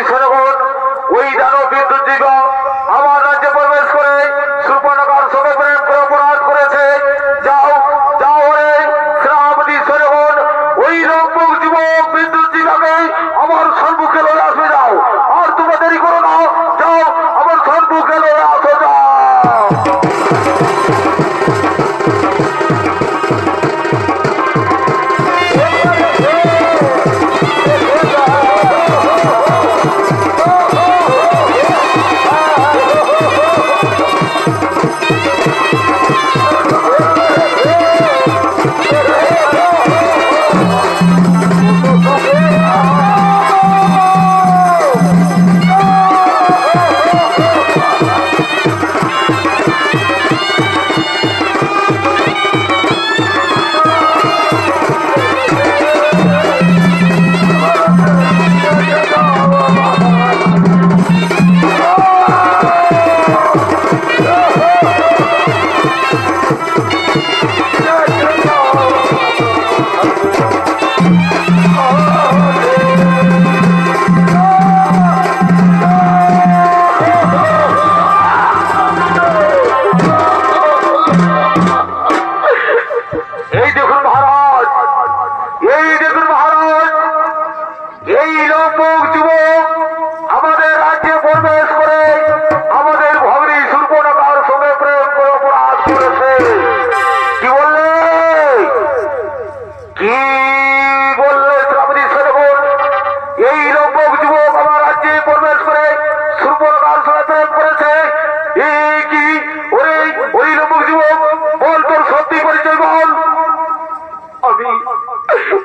সেনাগণ ওই দানব বিদ্যুৎজীবী আমার রাজ্যে প্রবেশ করে সুর্পনখার সঙ্গে প্রেম করে অপরাধ করেছে। যাও যাও রে সেনাপতি সেনাগণ, ওই রূপক যুবক বিদ্যুৎজীবীকে আমার সম্মুখে লয়ে আসবে। যাও, আর তোমরা দেরি করো না, যাও আমার সম্মুখে লয়ে আসো। যাও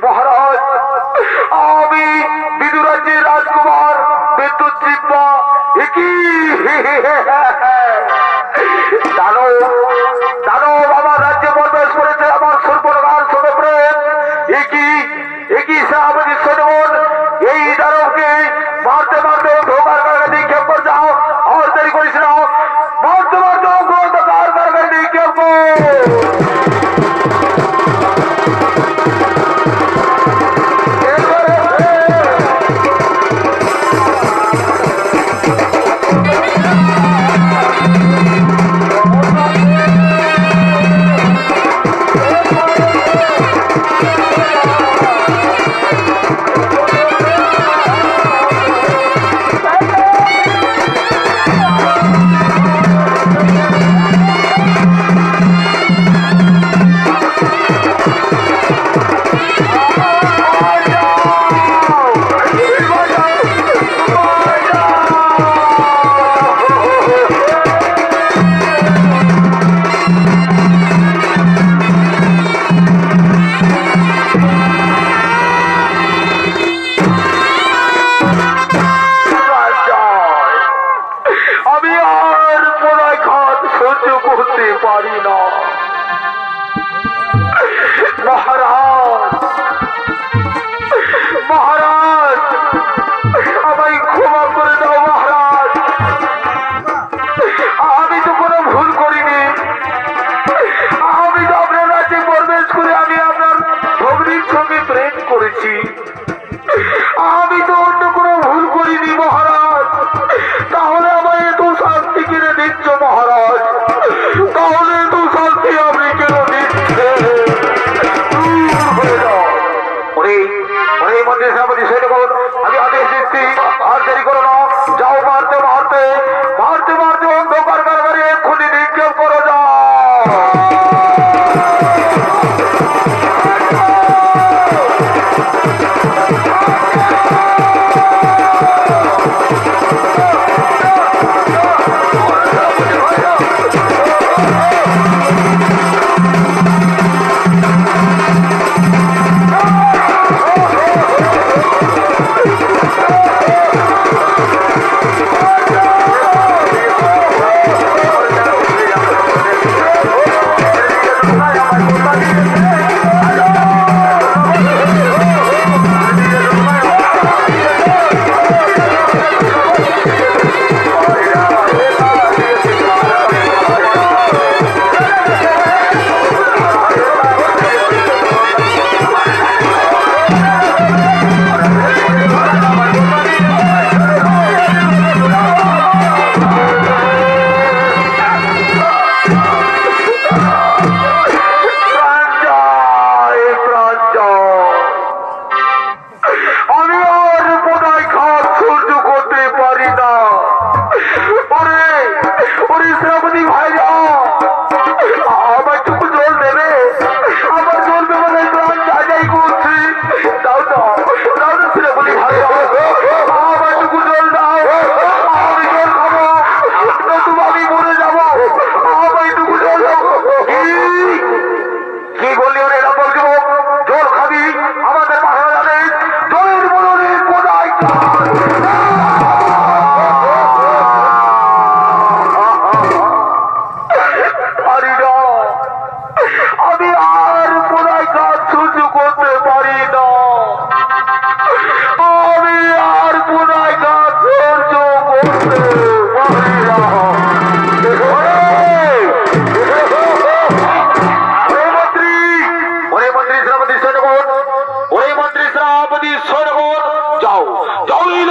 মহারাজ, আমি বিদুরাজ্যের রাজকুমার বিদ্যুৎজীবী দানব দানব আমার রাজ্যে প্রবেশ করেছে। আমার সুর্পনখার সঙ্গে প্রেম। একই সেনাপতি সেনাগণ, এই দানবকে মারতে মারতে ঢোকার কারণে নিক্ষেপ করে যাও, আর দেরি করিস না, মারতে মারতে ঢোকার কারণে নিক্ষেপ কর। মহারাজ, আমায় ক্ষমা করে দাও মহারাজ, আমি তো কোনো ভুল করিনি। আমি তো আপনার রাজ্যে প্রবেশ করে আমি আপনার ভগ্নির সঙ্গে প্রেম করেছি। আমি তো অন্য কোনো ভুল করিনি মহারাজ। তাহলে আমায় এত শাস্তি কিনে দিচ্ছ মহারাজ? তাহলে এত শাস্তি আপনি কেন দিচ্ছেন? আমি আদেশ দিচ্ছি, আর দেরি করো না, যাও মারতে মারতে মারতে মারতে অন্ধকার কারবারে এক্ষুনি নিক্ষেপ করো। যাও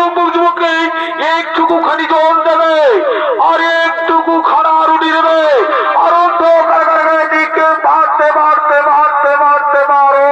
যুবককে একটুকু খানি জল দেবে আর একটুকু খানা রুটি দেবে আর অন্ধকার দিকে মারতে মারতে মারতে মারতে মারো।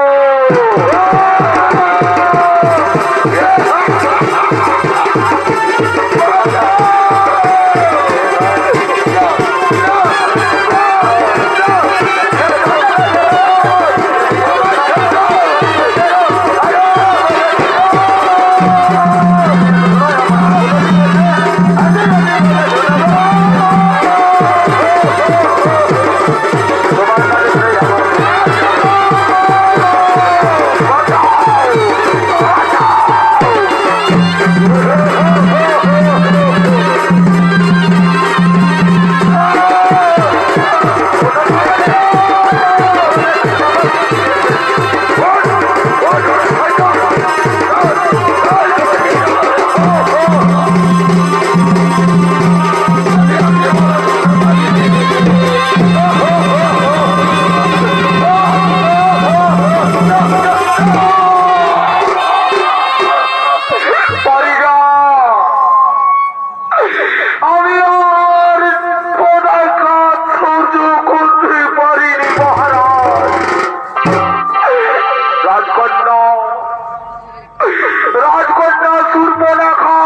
রাজকন্যা সুর্পনখা,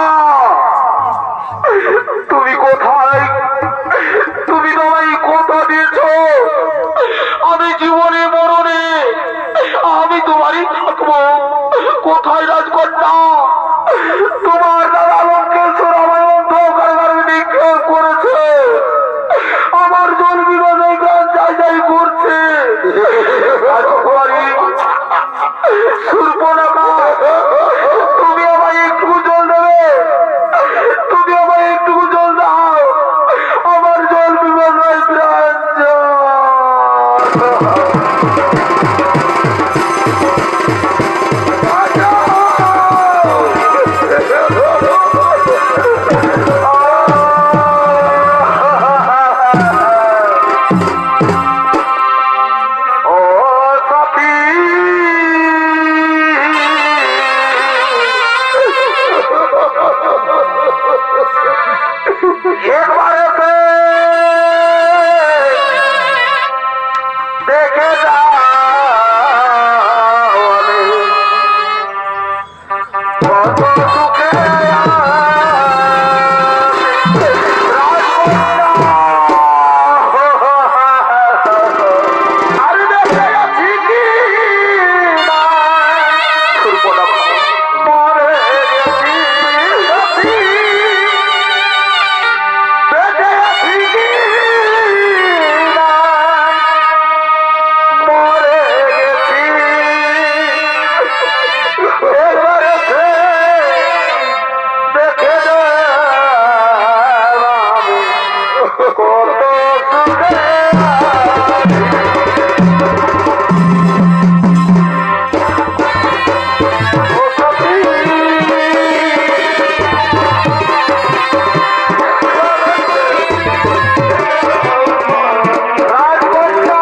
তুমি কোথায়? তুমি তোমায় কথা দিয়েছ আমি জীবনে মরণে আমি তোমারই থাকবো। কোথায় রাজকন্যা? তোমার দাদা লঙ্কেশ্বর আমায় অন্ধকার নিক্ষেপ করেছে, আমার জল বিবাদে গান যাই যাই করছে। সুর্পনখা, তুমি আমায় একটু জল দেবে, তুমি আমায় একটু জল দাও, আমার জল বিবাদ প্রাণ দেখে যাও কত সুখে আমি দেখে আছি কি মরে গেছি, বেঁচে আছি কি মরে গেছি। এবারে দেখে আমি কত সুখে রাজকন্যা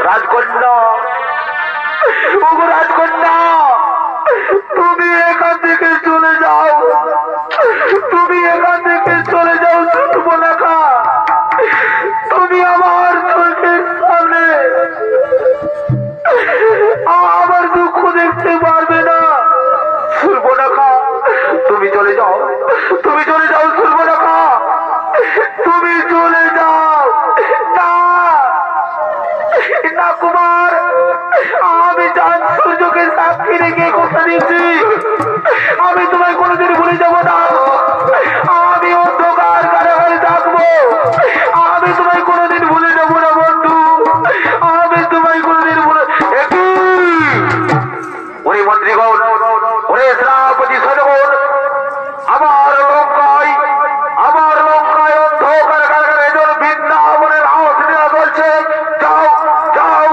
রাজকন্যা, ওগো রাজকন্যা, তুমি এখান থেকে চলে যাও, তুমি এখান থেকে চলে যাও সুবর্ণরেখা, তুমি আমার চোখের সামনে আমার দুঃখ দেখতে পারবে না। সুবর্ণরেখা, তুমি চলে যাও, তুমি চলে যাও সুবর্ণরেখা, তুমি চলে যাও। না না কুমার, আমি চাঁদ সূর্যকে সাক্ষী রেখে কথা দিচ্ছি, আমি তোমায় কোনোদিন ভুলে যাব না। আমি অন্ধকার কারাগারে থাকবো, আমি তোমায় কোনোদিন ভুলে যাব না বন্ধু, আমি তোমায় কোনোদিন ভুলে। ওরে মন্ত্রীগণ, ওরে সেনাপতি সৈন্যগণ, আমার লঙ্কায় অন্ধকার কারাগারে একজন বৃন্দাবনের আওয়াজ দেওয়া বলছে, যাও যাও,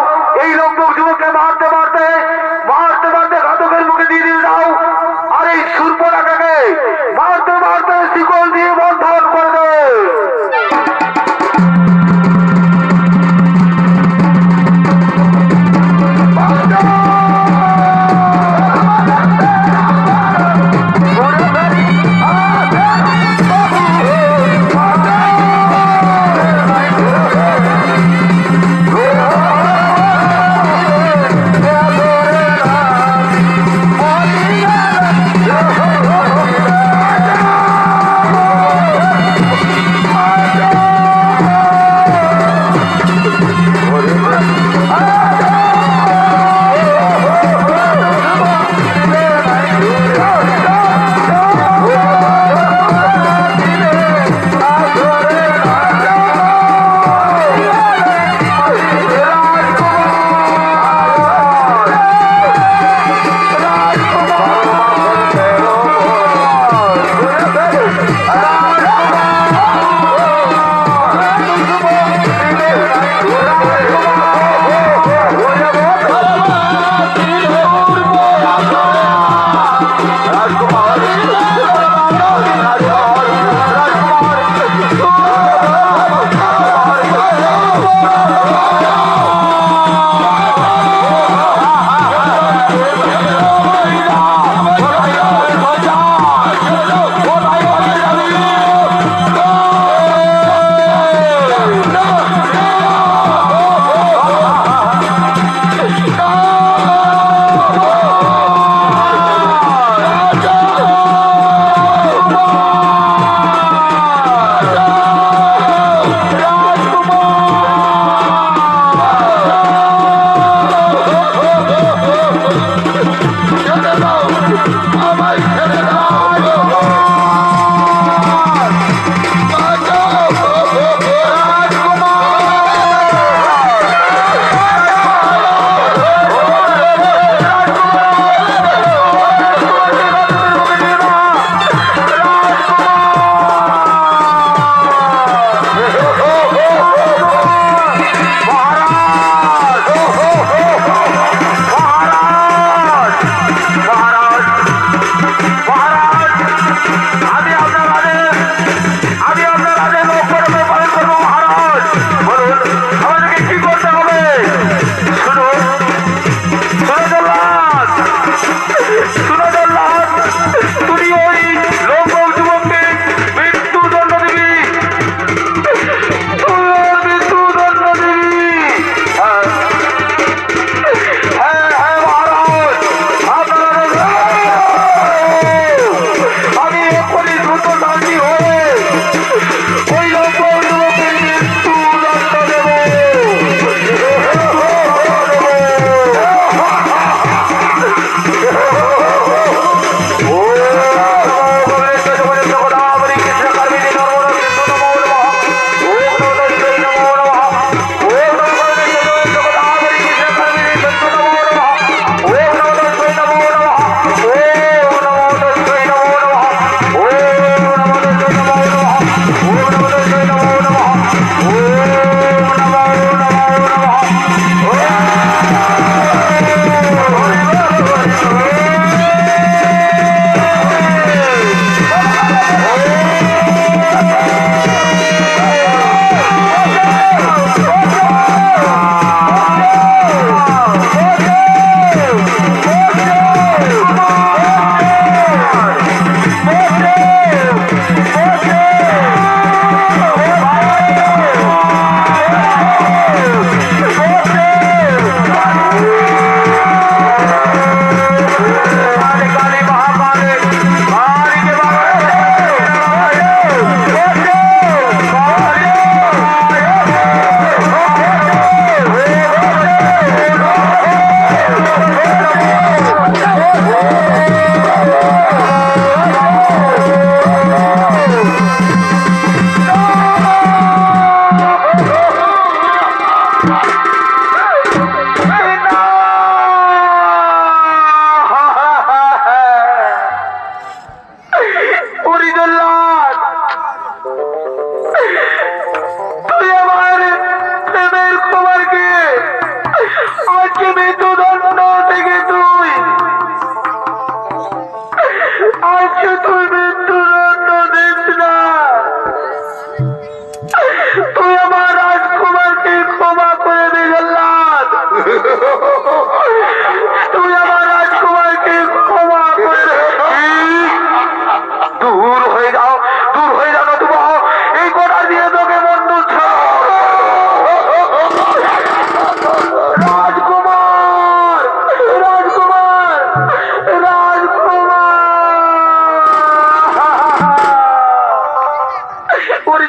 এই লম্বক যুবককে মারতে মারতে ঘাতকের মুখে দিয়ে দিয়ে যাও, আর এই সুর্পণরেখাকে মারতে মারতে শিকল দিয়ে বন্ধন করে দেবে।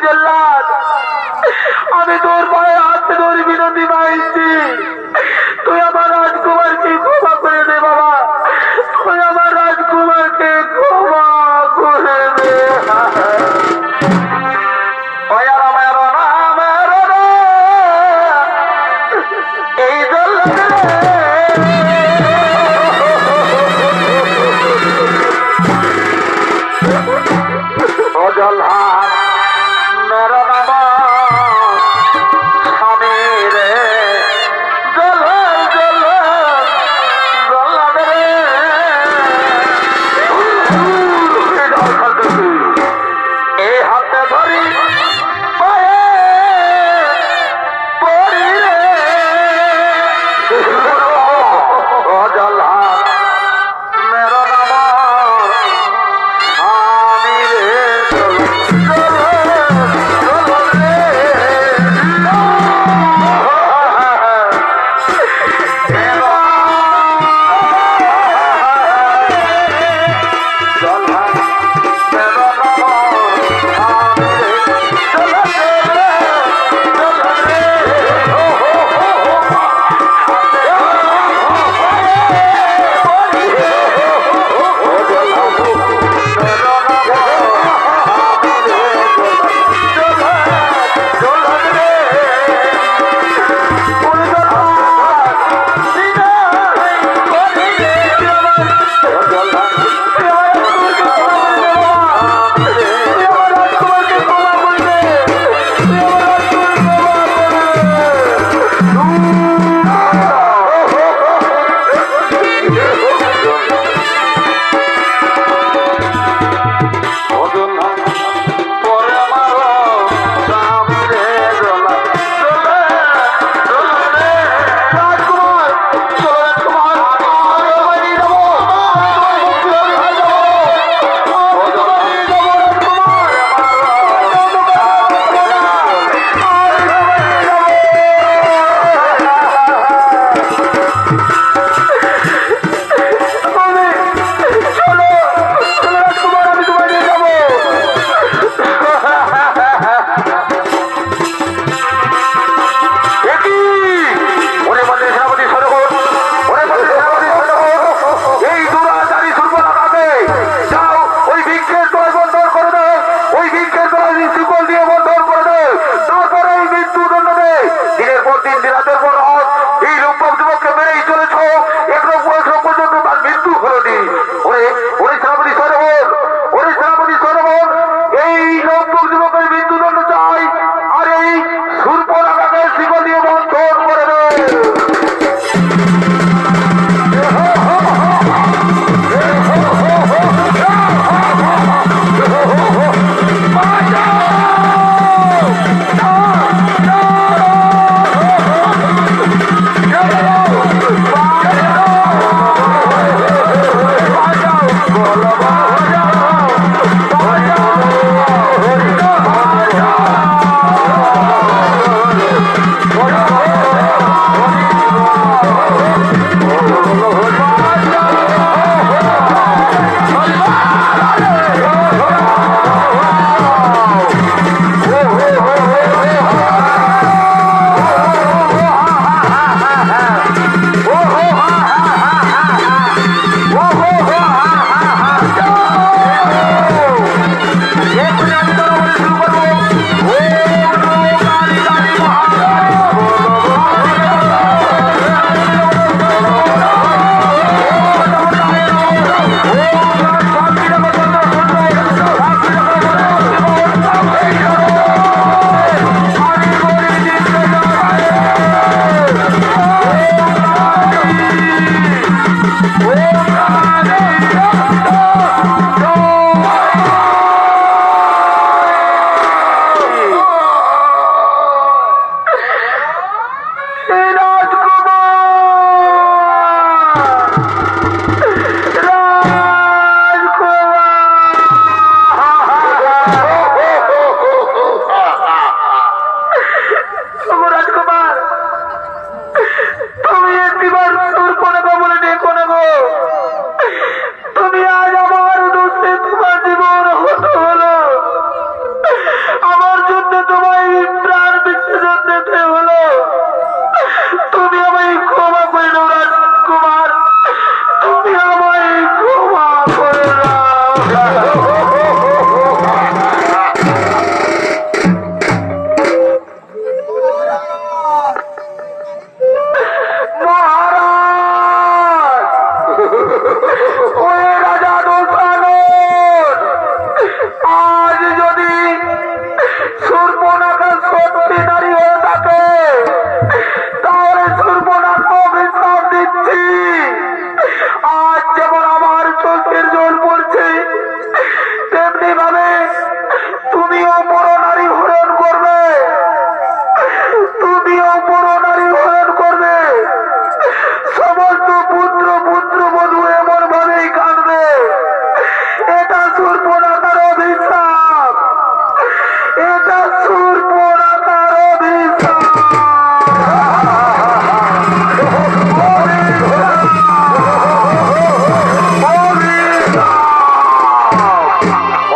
জল্লাদ, আমি তোর পায়ে হাত ধরে বিনতি পাইছি, তুই আমার রাজকুমারকে ক্ষমা করে দে বাবা, তুই আমার রাজকুমারকে ক্ষমা করে দে। এই জল্লাদ মেরা বাবা স্বামী রে, জল্লাদ জল্লাদ তোমায় প্রাণ বিসর্জন দিতে হলো। তুমি আমায় ক্ষমা করে দাও রাজকুমার, তুমি আমায় ক্ষমা করে দাও। মহারাজ, ওই রাজা দোষানন, আজ যদি সুর্পনখা সত্যি নারী হয়ে থাকে তাহলে সুর্পনখা অভিশাপ দিচ্ছি। আজ যেমন আমার চোখের জল পড়ছে তেমনি ভাবে তুমিও বড় নারী হরণ করবে, তুমিও বড় নারী হরণ করবে। সমস্ত পুত্র পুত্রবধূ এমন ভাবেই কাঁদবে। এটা সুর্পনখার অভিশাপ, এটা সুর্পনখার অভিশাপ।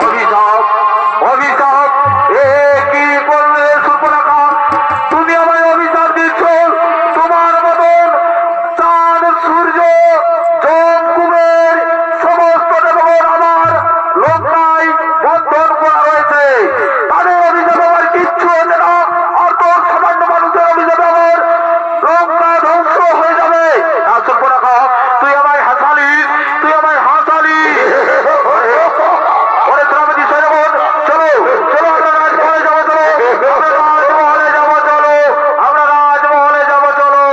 অভিশাপ, অভিশাপ, এ কি করলে সুর্পনখা? তুমি আমায় অভিশাপ দিচ্ছ? তোমার মতন চাঁদ সূর্য জম কুবের সমস্ত দেবগণ আমার লঙ্কায় বন্ধন করা রয়েছে, তাদের অভিশাপ আমার কিচ্ছু হচ্ছে না। আর তোর সামান্য মানুষের অভিশাপ আমার লঙ্কা ধ্বংস হয়ে যাবে। না সুর্পনখা, তুই আমায় হাসালিস, তুই আমায় হাসালিস। ওরে শ্রাবতী সৈন্যগণ, চলো চলো, আমরা রাজমহলে যাবো, চলো আমরা রাজমহলে যাবো, চলো আমরা রাজমহলে যাবো, চলো।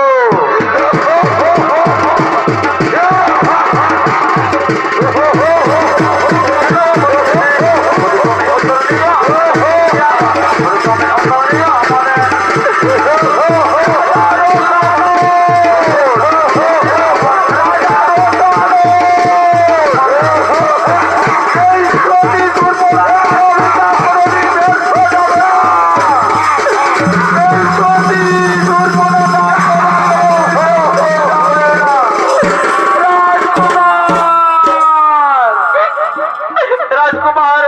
রাজকুমার,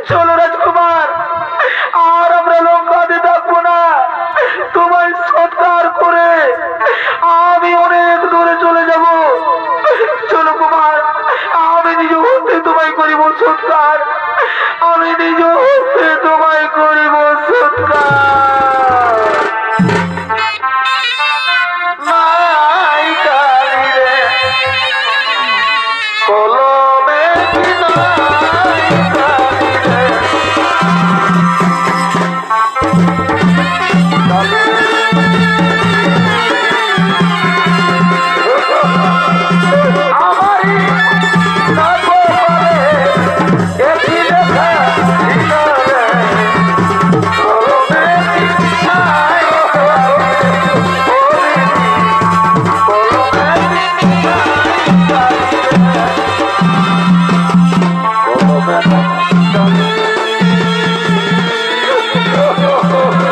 চলো রাজকুমার, আর আমরা লঙ্কাতে থাকবো না। তোমায় সৎকার করে আমি অনেক দূরে চলে যাব। চলো কুমার, আমি নিজ হস্তে তোমায় করিব সৎকার, আমি নিজ হস্তে তোমায় করিব সৎকার। মাই কালী রে কলমে বিনাই কালী রে, আমারই নাগো পারে একই দেখা দিলে কলমে বিনাই কলমে বিনাই কালী রে, কলমে